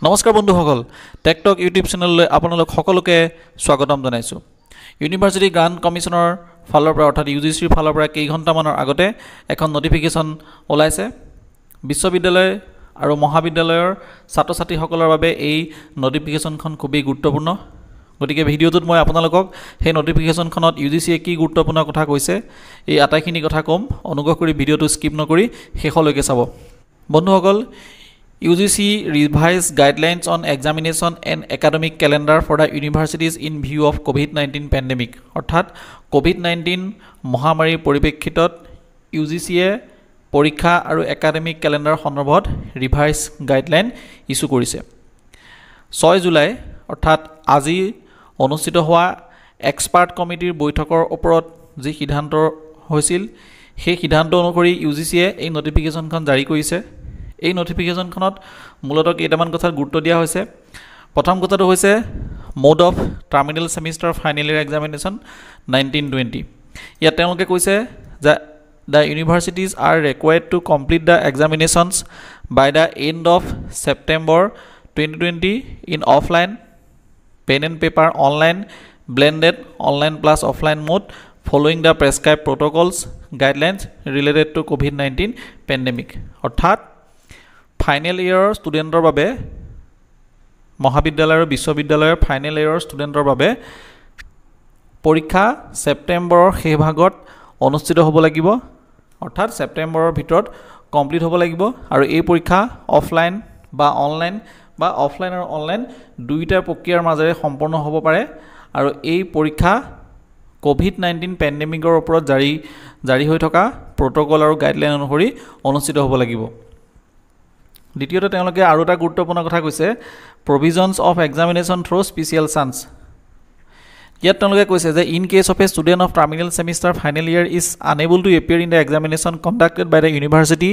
নমস্কাৰ বন্ধুসকল tech talk YouTube চেনেললৈ আপোনালোক সকলোকে স্বাগতম জনাইছো ইউনিভাৰ্চিটি গ্ৰান্ট কমিছনৰ ফালৰ পৰা অৰ্থাৎ ইউজিচিৰ ফালৰ পৰা কেই ঘণ্টামানৰ আগতে এখন নটিফিকেশ্যন ওলাইছে বিশ্ববিদ্যালয় আৰু মহাবিদ্যালয়ৰ ছাত্ৰ-ছাত্ৰীসকলৰ বাবে এই নটিফিকেশ্যনখন খুবেই গুৰুত্বপূৰ্ণ গতিকে ভিডিঅ'টোত মই আপোনালোকক সেই নটিফিকেশ্যনখনত ইউজিচিয়ে কি গুৰুত্বপূৰ্ণ কথা কৈছে এই আটাইখিনি কথা কম অনুগ্ৰহ কৰি ভিডিঅ'টো স্কিপ নকৰি শেষলৈকে চাব বন্ধুসকল UGC revised guidelines on examination and academic calendar for the universities in view of COVID-19 pandemic. অৰ্থাৎ COVID-19 মহামাৰীৰ পৰিপ্ৰেক্ষিতত UGCয়ে পৰীক্ষা আৰু একাডেমিক ক্যালেন্ডাৰ সন্দৰ্ভত ৰিভাইজ গাইডলাইন ইস্যু কৰিছে 6 জুলাই অৰ্থাৎ আজি অনুষ্ঠিত হোৱা এক্সপাৰ্ট কমিটিৰ বৈঠকৰ ওপৰত যি সিদ্ধান্ত হৈছিল সেই সিদ্ধান্ত অনুসৰি UGCয়ে এই নটিফিকেশ্যনখন জাৰি কৰিছে এই নটিফিকেশ্যনখনত মূলতঃ কেইটামান কথাত গুৰুত্ব দিয়া হৈছে প্ৰথম কথাটো হৈছে mode of terminal semester final year examination 1920 ইয়াত তেওঁলোকে কৈছে যে the universities are required to complete the examinations by the end of September 2020 in offline pen and paper online blended online plus offline mode following the prescribed protocols guidelines related to COVID-19 pandemic অৰ্থাৎ final year ষ্টুডেণ্টৰ বাবে মহাবিদ্যালয় আৰু বিশ্ববিদ্যালয়ৰ final year ষ্টুডেণ্টৰ বাবে পৰীক্ষা সেপ্টেম্বৰৰ শেষ ভাগত অনুষ্ঠিত হ'ব লাগিব অৰ্থাৎ সেপ্টেম্বৰৰ ভিতৰত কমপ্লিট হ'ব লাগিব আৰু এই পৰীক্ষা অফলাইন বা অনলাইন বা অফলাইন আৰু অনলাইন দুইটা প্ৰক্ৰিয়াৰ মাজেৰে সম্পন্ন হ'ব পাৰে আৰু এই পৰীক্ষা COVID-19 পেণ্ডেমিকৰ ওপৰত জাৰি হৈ থকা প্ৰট'কল আৰু গাইডলাইন অনুসৰি অনুষ্ঠিত হ'ব লাগিব দ্বিতীয়তে তেওঁলোকে আৰু এটা গুৰুত্বপূৰ্ণ কথা কৈছে provisions of examination through special chance ইয়াত তেওঁলোকে কৈছে যে in case of a student of terminal semester final year is unable to appear in the examination conducted by the university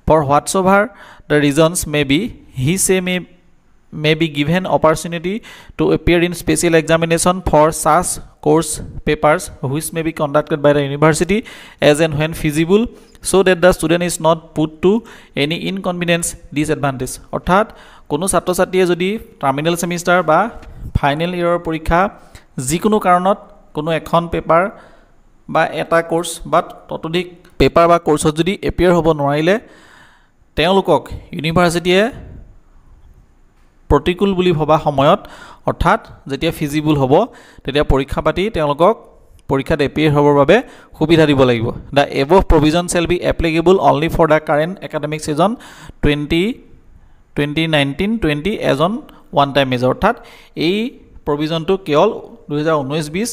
for whatsoever the reasons may be he say may be given opportunity to appear in special examination for such course papers which may be conducted by the university as and when feasible so that the student is not put to any inconvenience disadvantage অৰ্থাৎ কোনো ছাত্ৰ-ছাত্ৰীয়ে যদি terminal semester বা final ইয়াৰৰ পৰীক্ষা যিকোনো কাৰণত কোনো এখন পেপাৰ বা এটা কোৰ্স বা ততোধিক পেপাৰ বা কোৰ্সত যদি এপিয়াৰ হ'ব নোৱাৰিলে তেওঁলোকক ইউনিভাৰ্চিটিয়ে প্ৰতিকূল বুলি ভবা সময়ত অৰ্থাৎ যেতিয়া ফিজিবল হ'ব তেতিয়া পৰীক্ষা পাতি তেওঁলোকক পৰীক্ষাত এপিয়াৰ হ'বৰ বাবে সুবিধা দিব লাগিব the above provision shall be applicable only for the current academic session 2019-20 as on one time measure অৰ্থাৎ এই প্ৰভিজনটো কেৱল 2019-20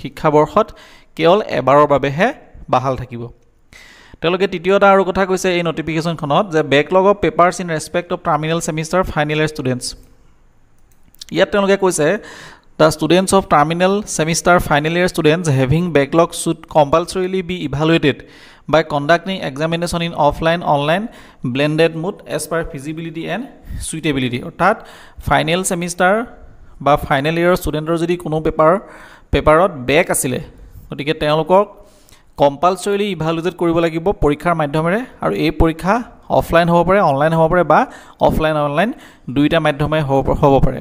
শিক্ষাবৰ্ষত কেৱল এবাৰৰ বাবেহে বাহাল থাকিব তেওঁলোকে তৃতীয়টা আৰু কথা কৈছে এই নটিফিকেশ্যনখনত যে backlog of papers in respect of terminal semester final year students ইয়াত তেওঁলোকে কৈছে the students of terminal semester final year students having backlog should compulsorily be evaluated by conducting examination in offline online blended mode as per feasibility and suitability অৰ্থাৎ final semester বা final year ষ্টুডেণ্টৰ যদি কোনো পেপাৰত back আছিলে গতিকে তেওঁলোকক কম্পালচৰিলি evaluate কৰিব লাগিব পৰীক্ষাৰ মাধ্যমেৰে আৰু এই পৰীক্ষা অফলাইন হ'ব পাৰে অনলাইন হ'ব পাৰে বা অফলাইন অনলাইন দুইটা মাধ্যমে হ'ব পাৰে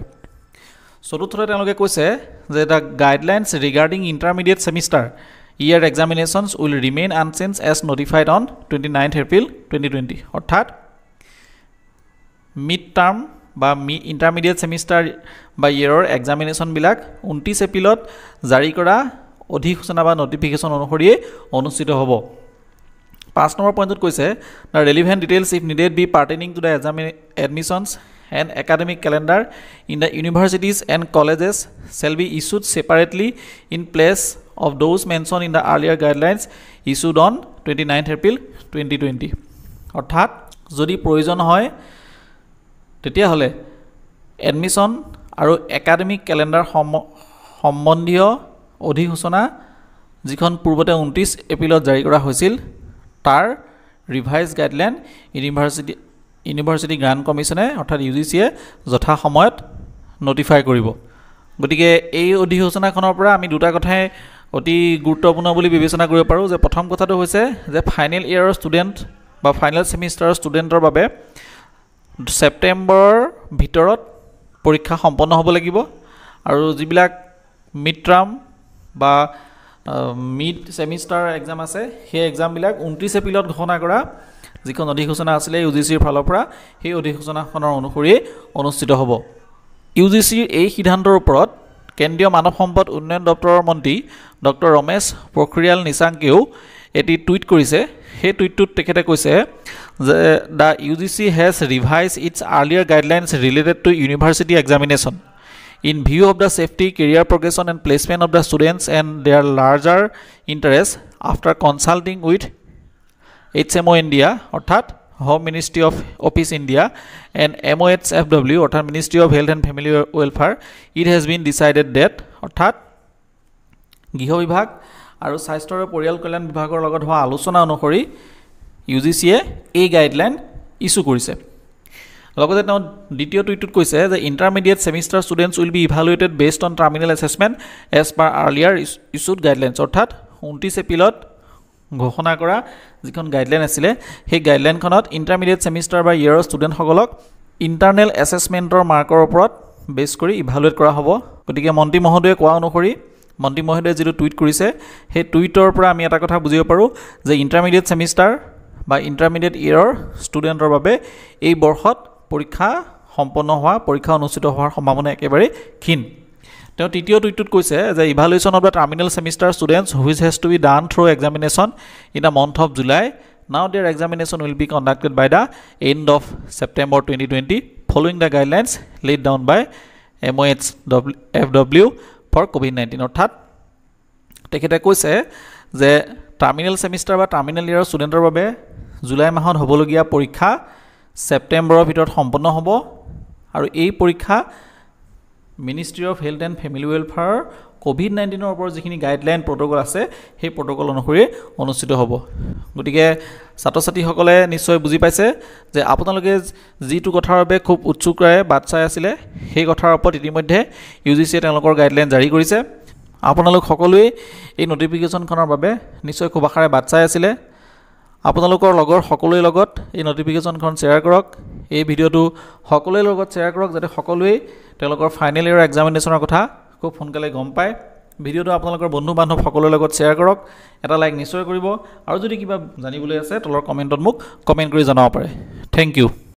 চতুৰ্থতে তেওঁলোকে কৈছে যে the guidelines regarding intermediate semester year examinations will remain unchanged as notified on 29 April 2020 অৰ্থাৎ মিড টাৰ্ম বা ইণ্টাৰমিডিয়েট সেমিষ্টাৰ বা ইয়াৰৰ এক্সামিনেশ্যনবিলাক 29 এপ্ৰিলত জাৰি কৰা অধিসূচনা বা নটিফিকেশ্যন অনুসৰি অনুষ্ঠিত হ'ব 5 নম্বৰ পইণ্টত কৈছে the relevant details if needed be pertaining to the admissions and academic calendar in the universities and colleges shall be issued separately in place of those mention in the earlier guidelines issued on 29 April 2020 অৰ্থাৎ যদি প্ৰয়োজন হয় তেতিয়াহ'লে admission আৰু academic calendar সম্বন্ধীয় অধিসূচনা যিখন পূৰ্বতে 29 এপ্ৰিলত জাৰি কৰা হৈছিল তাৰ ৰিভাইজ গাইডলাইন ইউনিভাৰ্চিটি গ্ৰান্ট কমিছনে অৰ্থাৎ ইউজিচিয়ে যথা সময়ত নটিফাই কৰিব গতিকে এই অধিসূচনাখনৰ পৰা আমি দুটা কথাই অতি গুৰুত্বপূৰ্ণ বুলি বিবেচনা কৰিব পাৰোঁ যে প্ৰথম কথাটো হৈছে যে ফাইনেল ইয়াৰৰ ষ্টুডেণ্ট বা ফাইনেল সেমিষ্টাৰৰ ষ্টুডেণ্টৰ বাবে ছেপ্টেম্বৰৰ ভিতৰত পৰীক্ষা সম্পন্ন হ'ব লাগিব আৰু যিবিলাক মিড টাৰ্ম বা মিড সেমিষ্টাৰ এক্সাম আছে সেই এক্সামবিলাক 29 এপ্ৰিলত ঘোষণা কৰা যিখন অধিসূচনা আছিলে ইউজিচিৰ ফালৰ পৰা সেই অধিসূচনাখনৰ অনুসৰি অনুষ্ঠিত হ'ব ইউজিচিৰ এই সিদ্ধান্তৰ ওপৰত কেন্দ্ৰীয় মানৱ সম্পদ উন্নয়ন দপ্তৰৰ মন্ত্ৰী ডক্টৰ ৰমেশ পোখৰিয়াল নিশাংকেও এটি টুইট কৰিছে সেই টুইটটোত তেখেতে কৈছে যে the UGC has revise its earlier guidelines related to university examination in view of the safety, career progression and placement of the students and their larger interest after consulting with HMO India অর্থাৎ Home Ministry of Office India and MOHFW অর্থাৎ Ministry of Health and Family Welfare it has been decided that অর্থাৎ গৃহ বিভাগ আৰু স্বাস্থ্য আৰু পৰিয়াল কল্যাণ বিভাগৰ লগত হোৱা আলোচনা অনুসৰি ইউজিচিয়ে এই গাইডলাইন ইস্যু কৰিছে লগতে তেওঁ দ্বিতীয় টুইটত কৈছে যে intermediate semester students will be evaluated based on terminal assessment as per earlier issued guidelines অৰ্থাৎ 29 এপ্ৰিলত ঘোষণা কৰা যিখন গাইডলাইন আছিলে সেই গাইডলাইনখনত ইণ্টাৰমিডিয়েট সেমিষ্টাৰ বা ইয়েৰৰ ষ্টুডেণ্টসকলক ইণ্টাৰনেল এছেছমেণ্টৰ মাৰ্কৰ ওপৰত বেছ কৰি ইভালুৱেট কৰা হ'ব গতিকে মন্ত্ৰী মহোদয়ে কোৱা অনুসৰি মন্ত্ৰী মহোদয়ে যিটো টুইট কৰিছে সেই টুইটৰ পৰা আমি এটা কথা বুজিব পাৰোঁ যে ইণ্টাৰমিডিয়েট সেমিষ্টাৰ বা ইণ্টাৰমিডিয়েট ইয়েৰৰ ষ্টুডেণ্টৰ বাবে এই বৰ্ষত পৰীক্ষা সম্পন্ন হোৱা পৰীক্ষা অনুষ্ঠিত হোৱাৰ সম্ভাৱনা একেবাৰে ক্ষীণ তেওঁ তৃতীয় টুইটত কৈছে যে evaluation of the terminal semester students which has to be done through examination in the month of July now their examination will be conducted by the end of September 2020 following the guidelines laid down by MOHFW for COVID-19 অৰ্থাৎ তেখেতে কৈছে যে terminal semester বা terminal ইয়েৰৰ ষ্টুডেণ্টৰ বাবে July মাহত হ'বলগীয়া পৰীক্ষা ছেপ্টেম্বৰৰ ভিতৰত সম্পন্ন হ'ব আৰু এই পৰীক্ষা ministry of health and family ৱেলফেয়াৰৰ COVID-19ৰ ওপৰত যিখিনি গাইডলাইন প্ৰট'কল আছে সেই প্ৰট'কল অনুসৰি অনুষ্ঠিত হ'ব গতিকে ছাত্ৰ ছাত্ৰীসকলে নিশ্চয় বুজি পাইছে যে আপোনালোকে যিটো কথাৰ বাবে খুব উৎসুকৰে বাট চাই আছিলে সেই কথাৰ ওপৰত ইতিমধ্যে ইউজিচিয়ে তেওঁলোকৰ গাইডলাইন জাৰি কৰিছে আপোনালোক সকলোৱে এই নটিফিকেশ্যনখনৰ বাবে নিশ্চয় খুব আশাৰে বাট চাই আছিলে আপোনালোকৰ লগৰ সকলোৰে লগত এই নটিফিকেশ্যনখন শ্বেয়াৰ কৰক এই ভিডিঅ'টো সকলোৰে লগত শ্বেয়াৰ কৰক যাতে সকলোৱে তেওঁলোকৰ ফাইনেল ইয়েৰ এক্সামিনেশ্যনৰ কথা খুব সোনকালে গম পায় ভিডিঅ'টো আপোনালোকৰ বন্ধু বান্ধৱ সকলোৰে লগত শ্বেয়াৰ কৰক এটা লাইক নিশ্চয় কৰিব আৰু যদি কিবা জানিবলৈ আছে তলৰ কমেণ্টত মোক কমেণ্ট কৰি জনাব পাৰে থেংক ইউ